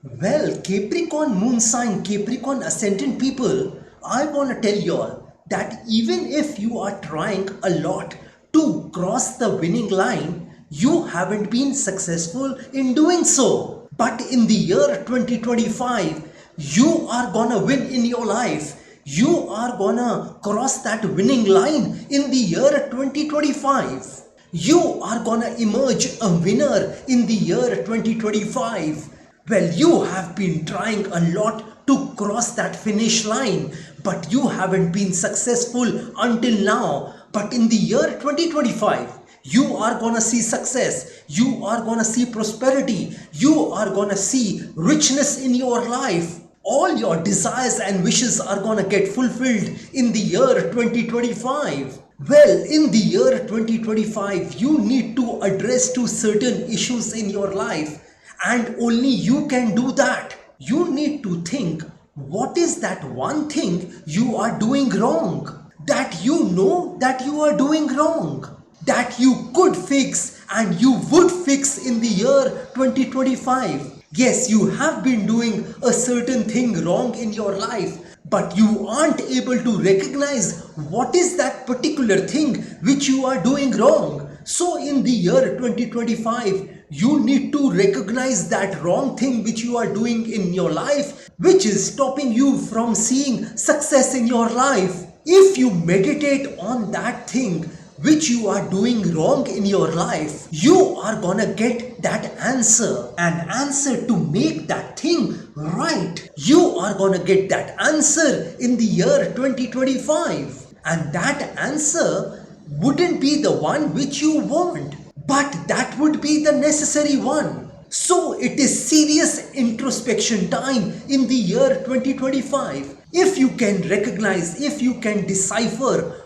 Well, Capricorn moon sign, Capricorn ascendant people, I want to tell y'all that even if you are trying a lot to cross the winning line, you haven't been successful in doing so. But in the year 2025, you are gonna win in your life. You are gonna cross that winning line in the year 2025. You are gonna emerge a winner in the year 2025. Well, you have been trying a lot to cross that finish line, but you haven't been successful until now. But in the year 2025, you are gonna see success, you are gonna see prosperity, you are gonna see richness in your life. All your desires and wishes are gonna get fulfilled in the year 2025. Well, in the year 2025, you need to address to certain issues in your life, and only you can do that. You need to think, what is that one thing you are doing wrong? That you know that you are doing wrong, that you could fix and you would fix in the year 2025. Yes, you have been doing a certain thing wrong in your life, but you aren't able to recognize what is that particular thing which you are doing wrong. So in the year 2025, you need to recognize that wrong thing which you are doing in your life, which is stopping you from seeing success in your life. If you meditate on that thing which you are doing wrong in your life, you are gonna get that answer, an answer to make that thing right. You are gonna get that answer in the year 2025, and that answer wouldn't be the one which you want, but that would be the necessary one. So it is serious introspection time in the year 2025. If you can recognize, if you can decipher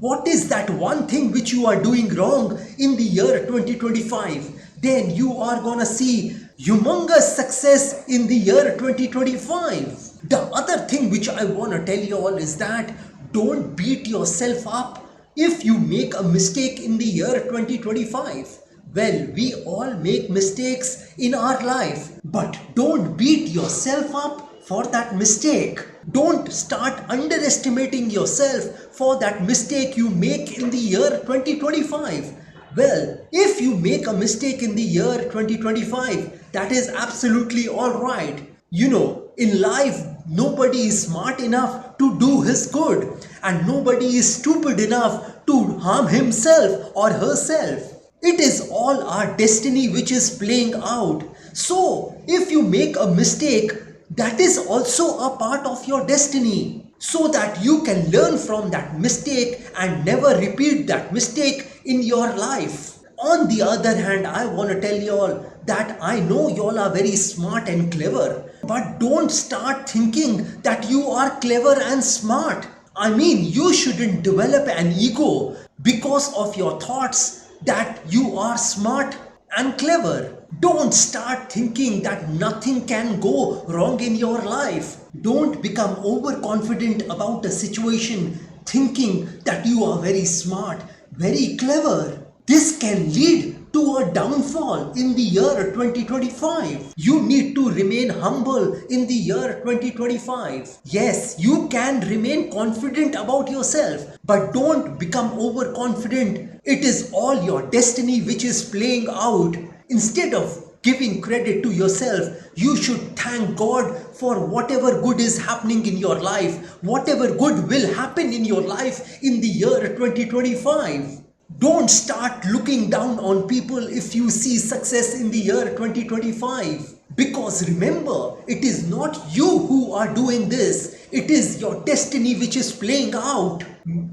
what is that one thing which you are doing wrong in the year 2025, then you are gonna see humongous success in the year 2025. The other thing which I wanna tell you all is that don't beat yourself up if you make a mistake in the year 2025. Well, we all make mistakes in our life, but don't beat yourself up for that mistake. Don't start underestimating yourself for that mistake you make in the year 2025. Well, if you make a mistake in the year 2025, that is absolutely alright. You know, in life, nobody is smart enough to do his good, and nobody is stupid enough to harm himself or herself. It is all our destiny which is playing out. So, if you make a mistake, that is also a part of your destiny, so that you can learn from that mistake and never repeat that mistake in your life. On the other hand, I want to tell you all that I know you all are very smart and clever, but don't start thinking that you are clever and smart. I mean, you shouldn't develop an ego because of your thoughts that you are smart and clever. Don't start thinking that nothing can go wrong in your life. Don't become overconfident about a situation thinking that you are very smart, very clever. This can lead to a downfall in the year 2025. You need to remain humble in the year 2025. Yes, you can remain confident about yourself, but don't become overconfident. It is all your destiny which is playing out. Instead of giving credit to yourself, you should thank God for whatever good is happening in your life, whatever good will happen in your life in the year 2025. Don't start looking down on people if you see success in the year 2025. Because remember, it is not you who are doing this, it is your destiny which is playing out.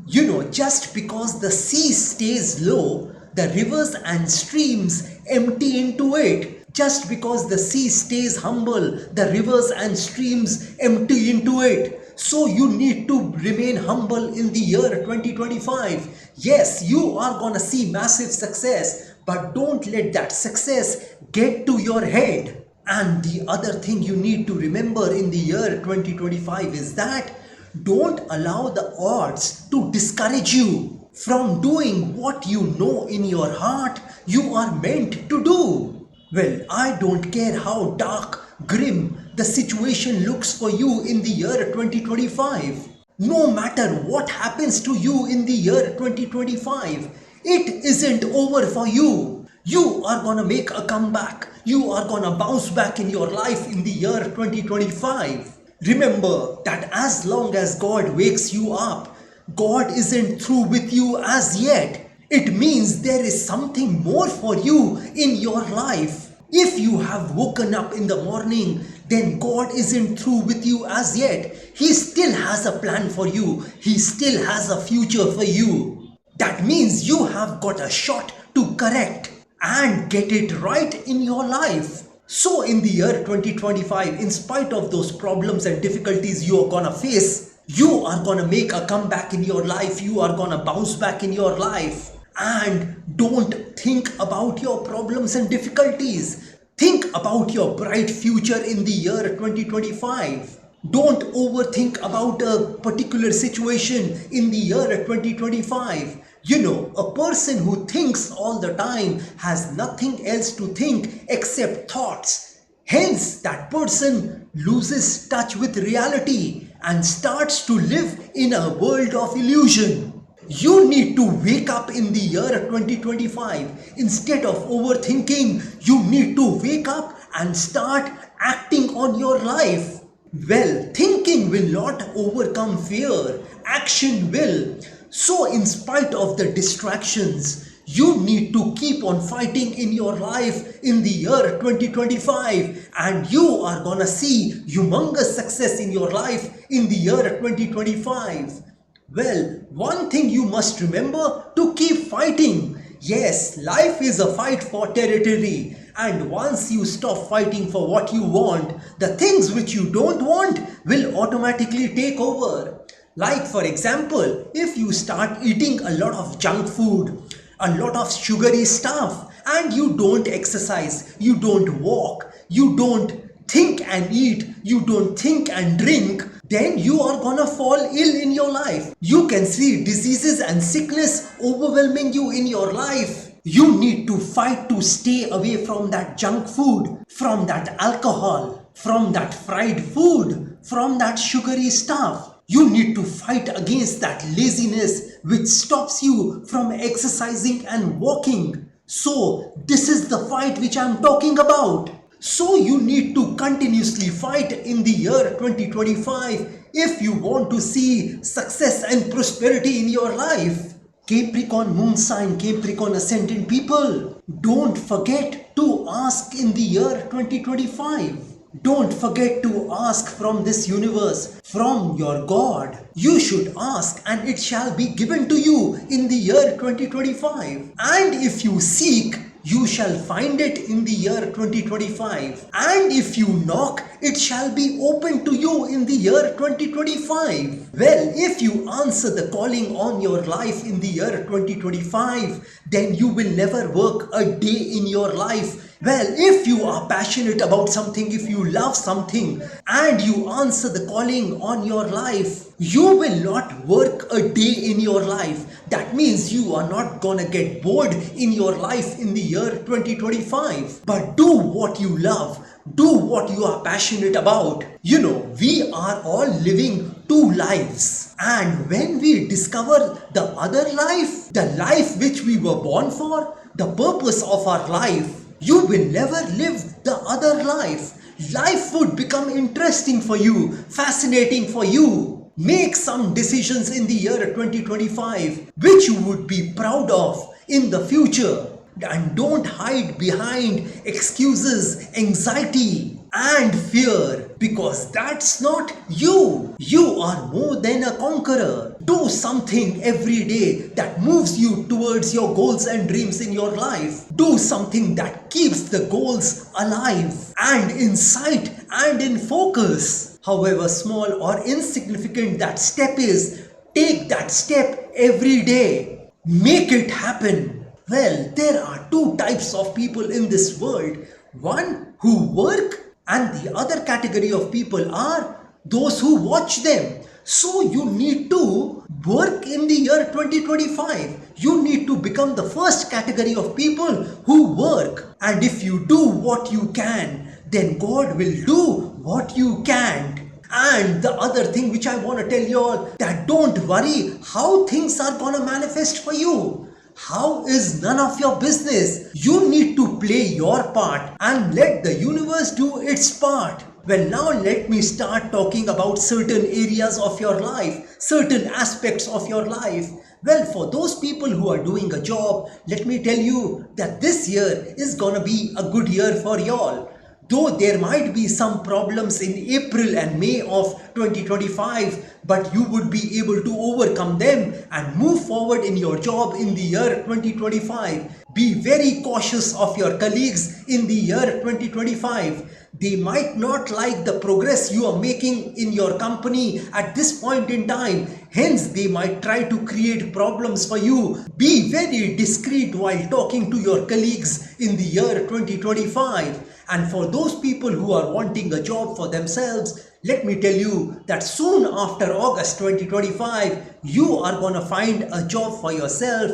You know, just because the sea stays low, the rivers and streams empty into it. Just because the sea stays humble, the rivers and streams empty into it. So you need to remain humble in the year 2025. Yes, you are gonna see massive success, but don't let that success get to your head. And the other thing you need to remember in the year 2025 is that don't allow the odds to discourage you from doing what you know in your heart you are meant to do. Well, I don't care how dark grim the situation looks for you in the year 2025. No matter what happens to you in the year 2025, it isn't over for you. You are gonna make a comeback. You are gonna bounce back in your life in the year 2025. Remember that as long as God wakes you up, God isn't through with you as yet. It means there is something more for you in your life. If you have woken up in the morning, then God isn't through with you as yet. He still has a plan for you. He still has a future for you. That means you have got a shot to correct and get it right in your life. So in the year 2025, in spite of those problems and difficulties you are gonna face, you are gonna make a comeback in your life. You are gonna bounce back in your life. And don't think about your problems and difficulties. Think about your bright future in the year 2025. Don't overthink about a particular situation in the year 2025. You know, a person who thinks all the time has nothing else to think except thoughts. Hence, that person loses touch with reality and starts to live in a world of illusion. You need to wake up in the year 2025. Instead of overthinking, you need to wake up and start acting on your life. Well, thinking will not overcome fear. Action will. So in spite of the distractions, you need to keep on fighting in your life in the year 2025, and you are gonna see humongous success in your life in the year 2025. Well, one thing you must remember: to keep fighting. Yes, life is a fight for territory, and once you stop fighting for what you want, the things which you don't want will automatically take over. Like for example, if you start eating a lot of junk food, a lot of sugary stuff, and you don't exercise, you don't walk, you don't think and eat, you don't think and drink, then you are gonna fall ill in your life. You can see diseases and sickness overwhelming you in your life. You need to fight to stay away from that junk food, from that alcohol, from that fried food, from that sugary stuff. You need to fight against that laziness which stops you from exercising and walking. So this is the fight which I am talking about. So you need to continuously fight in the year 2025 if you want to see success and prosperity in your life. Capricorn moon sign, Capricorn ascendant people, don't forget to ask in the year 2025. Don't forget to ask from this universe, from your God. You should ask and it shall be given to you in the year 2025. And if you seek, you shall find it in the year 2025. And if you knock, it shall be open to you in the year 2025. Well, if you answer the calling on your life in the year 2025, then you will never work a day in your life. Well, if you are passionate about something, if you love something, and you answer the calling on your life, you will not work a day in your life. That means you are not gonna get bored in your life in the year 2025. But do what you love. Do what you are passionate about. You know, we are all living two lives. And when we discover the other life, the life which we were born for, the purpose of our life, you will never live the other life. Life would become interesting for you, fascinating for you. Make some decisions in the year 2025 which you would be proud of in the future. And don't hide behind excuses, anxiety and fear, because that's not you. You are more than a conqueror. Do something every day that moves you towards your goals and dreams in your life. Do something that keeps the goals alive and in sight and in focus. However small or insignificant that step is, take that step every day. Make it happen. Well, there are two types of people in this world. One who work, and the other category of people are those who watch them. So you need to work in the year 2025. You need to become the first category of people who work. And if you do what you can, then God will do what you can't. And the other thing which I want to tell you all, that don't worry how things are gonna manifest for you. How is none of your business? You need to play your part and let the universe do its part. Well, now let me start talking about certain areas of your life, certain aspects of your life. Well, for those people who are doing a job, let me tell you that this year is gonna be a good year for y'all. Though there might be some problems in April and May of 2025, but you would be able to overcome them and move forward in your job in the year 2025. Be very cautious of your colleagues in the year 2025. They might not like the progress you are making in your company at this point in time. Hence, they might try to create problems for you. Be very discreet while talking to your colleagues in the year 2025. And for those people who are wanting a job for themselves, let me tell you that soon after August 2025, you are going to find a job for yourself.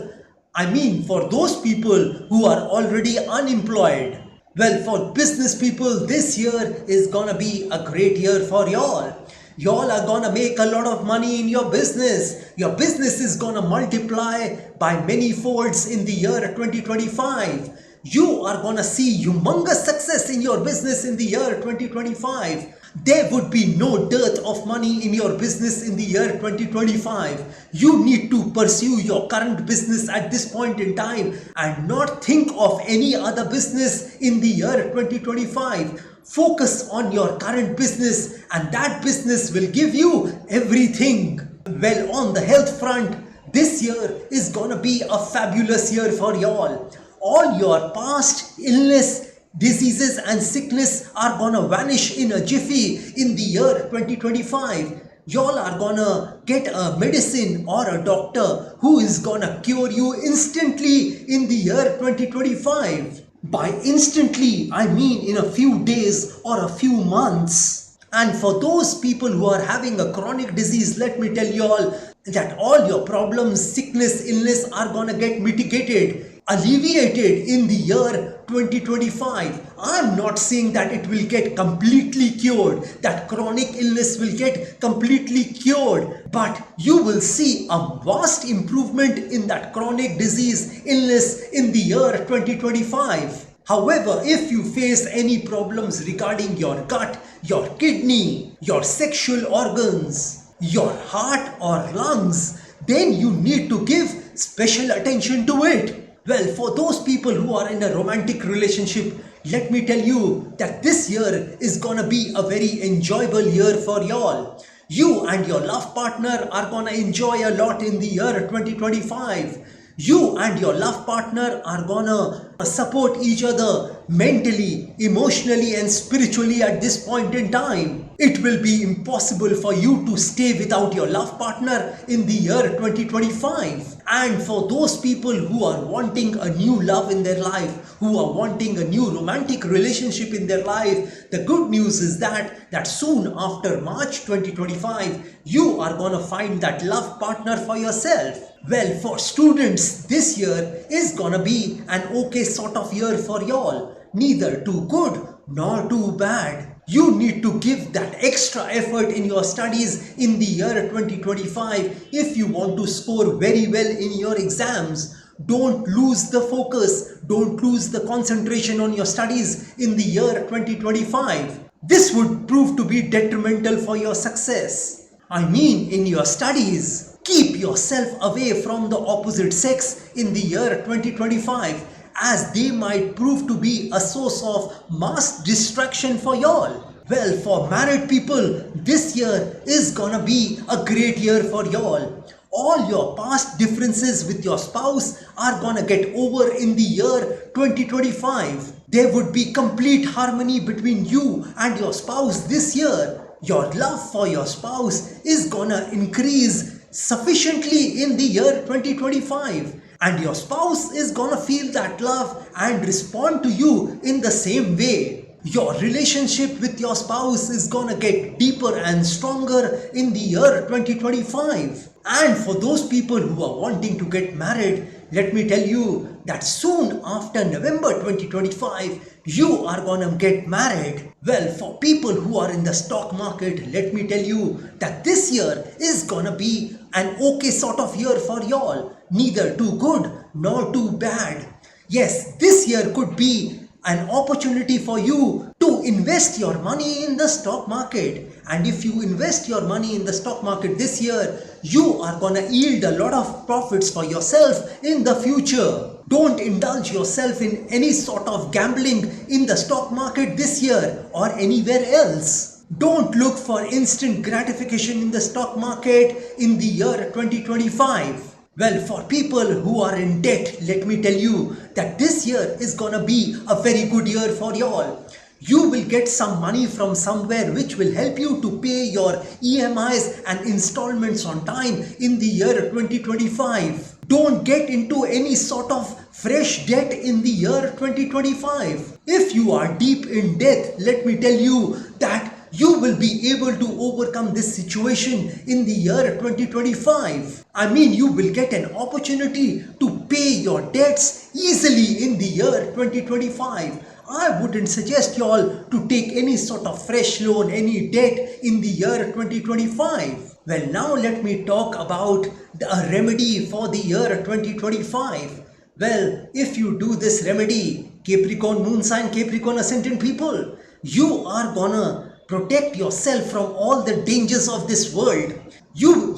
I mean, for those people who are already unemployed. Well, for business people, this year is gonna be a great year for y'all. Y'all are gonna make a lot of money in your business. Your business is gonna multiply by many folds in the year 2025. You are gonna see humongous success in your business in the year 2025. There would be no dearth of money in your business in the year 2025. You need to pursue your current business at this point in time and not think of any other business in the year 2025. Focus on your current business and that business will give you everything. Well, on the health front, this year is gonna be a fabulous year for y'all. All your past illness, diseases and sickness are gonna vanish in a jiffy in the year 2025. Y'all are gonna get a medicine or a doctor who is gonna cure you instantly in the year 2025. By instantly, I mean in a few days or a few months. And for those people who are having a chronic disease, let me tell you all that all your problems, sickness, illness are gonna get mitigated, alleviated in the year 2025. I'm not saying that it will get completely cured, that chronic illness will get completely cured, but you will see a vast improvement in that chronic disease, illness in the year 2025. However, if you face any problems regarding your gut, your kidney, your sexual organs, your heart or lungs, then you need to give special attention to it. Well, for those people who are in a romantic relationship, let me tell you that this year is gonna be a very enjoyable year for y'all. You and your love partner are gonna enjoy a lot in the year 2025. You and your love partner are gonna support each other mentally, emotionally and spiritually at this point in time. It will be impossible for you to stay without your love partner in the year 2025. And for those people who are wanting a new love in their life, who are wanting a new romantic relationship in their life, the good news is that soon after March 2025, you are gonna find that love partner for yourself. Well, for students, this year is gonna be an okay sort of year for y'all. Neither too good nor too bad. You need to give that extra effort in your studies in the year 2025 if you want to score very well in your exams. Don't lose the focus. Don't lose the concentration on your studies in the year 2025. This would prove to be detrimental for your success. I mean, in your studies. Keep yourself away from the opposite sex in the year 2025, as they might prove to be a source of mass distraction for y'all. Well, for married people, this year is gonna be a great year for y'all. All your past differences with your spouse are gonna get over in the year 2025. There would be complete harmony between you and your spouse this year. Your love for your spouse is gonna increase sufficiently in the year 2025, and your spouse is gonna feel that love and respond to you in the same way. Your relationship with your spouse is gonna get deeper and stronger in the year 2025. And for those people who are wanting to get married, let me tell you that soon after November 2025, You are gonna get married. Well, for people who are in the stock market, let me tell you that this year is gonna be an okay sort of year for y'all. Neither too good nor too bad. Yes, this year could be an opportunity for you to invest your money in the stock market. And if you invest your money in the stock market this year, you are gonna yield a lot of profits for yourself in the future. Don't indulge yourself in any sort of gambling in the stock market this year or anywhere else. Don't look for instant gratification in the stock market in the year 2025. Well, for people who are in debt, let me tell you that this year is gonna be a very good year for y'all. You will get some money from somewhere which will help you to pay your EMIs and installments on time in the year 2025. Don't get into any sort of fresh debt in the year 2025. If you are deep in debt, let me tell you that you will be able to overcome this situation in the year 2025. I mean, you will get an opportunity to pay your debts easily in the year 2025. I wouldn't suggest y'all to take any sort of fresh loan, any debt in the year 2025. Well, now let me talk about a remedy for the year 2025. Well, if you do this remedy, Capricorn moon sign, Capricorn ascendant people, you are gonna protect yourself from all the dangers of this world. You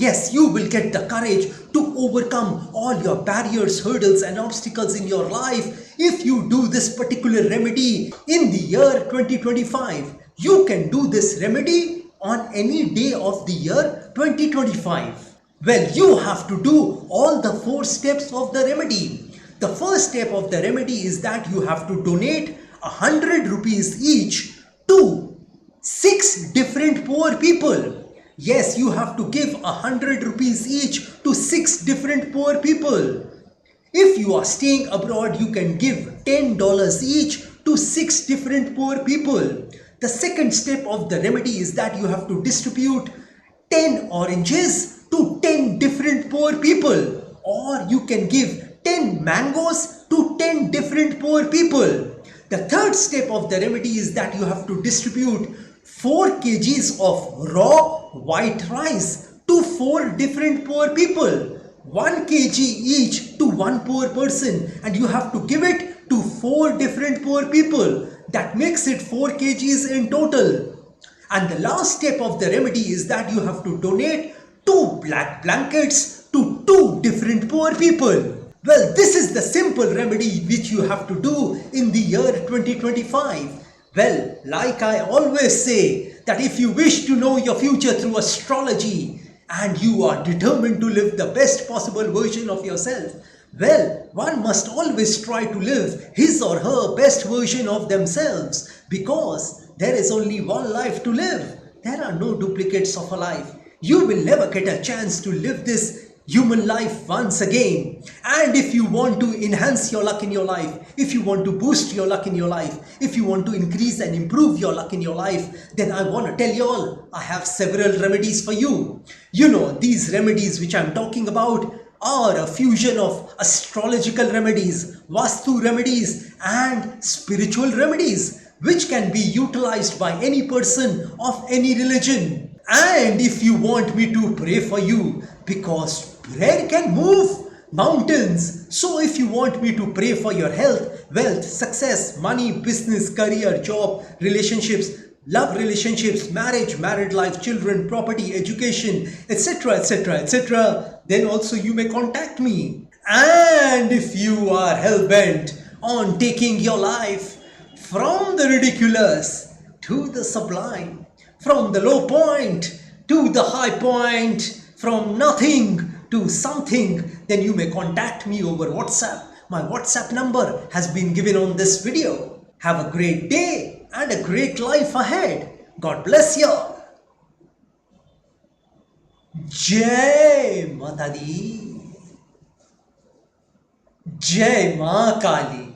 will get the courage to overcome all your barriers, hurdles and obstacles in your life if you do this particular remedy in the year 2025. You can do this remedy on any day of the year 2025. Well, you have to do all the 4 steps of the remedy. The first step of the remedy is that you have to donate 100 rupees each to 6 different poor people. Yes, you have to give 100 rupees each to 6 different poor people. If you are staying abroad, you can give $10 each to 6 different poor people. The second step of the remedy is that you have to distribute 10 oranges to 10 different poor people. Or you can give 10 mangoes to 10 different poor people. The third step of the remedy is that you have to distribute 4 kgs of raw white rice to 4 different poor people. 1 kg each to 1 poor person, and you have to give it to 4 different poor people. That makes it 4 kgs in total. And the last step of the remedy is that you have to donate 2 black blankets to 2 different poor people. Well, this is the simple remedy which you have to do in the year 2025. Well, like I always say, that if you wish to know your future through astrology and you are determined to live the best possible version of yourself, well, one must always try to live his or her best version of themselves, because there is only one life to live. There are no duplicates of a life. You will never get a chance to live this human life once again. And if you want to enhance your luck in your life, if you want to boost your luck in your life, if you want to increase and improve your luck in your life, then I want to tell you all, I have several remedies for you. You know, these remedies which I'm talking about are a fusion of astrological remedies, Vastu remedies and spiritual remedies, which can be utilized by any person of any religion. And if you want me to pray for you, because prayer can move mountains. So if you want me to pray for your health, wealth, success, money, business, career, job, relationships, love relationships, marriage, married life, children, property, education, etc., etc., etc., then also you may contact me. And if you are hell-bent on taking your life from the ridiculous to the sublime, from the low point to the high point, from nothing to something, then you may contact me over WhatsApp. My WhatsApp number has been given on this video. Have a great day and a great life ahead. God bless you. Jai Mata Di. Jai Ma Kali.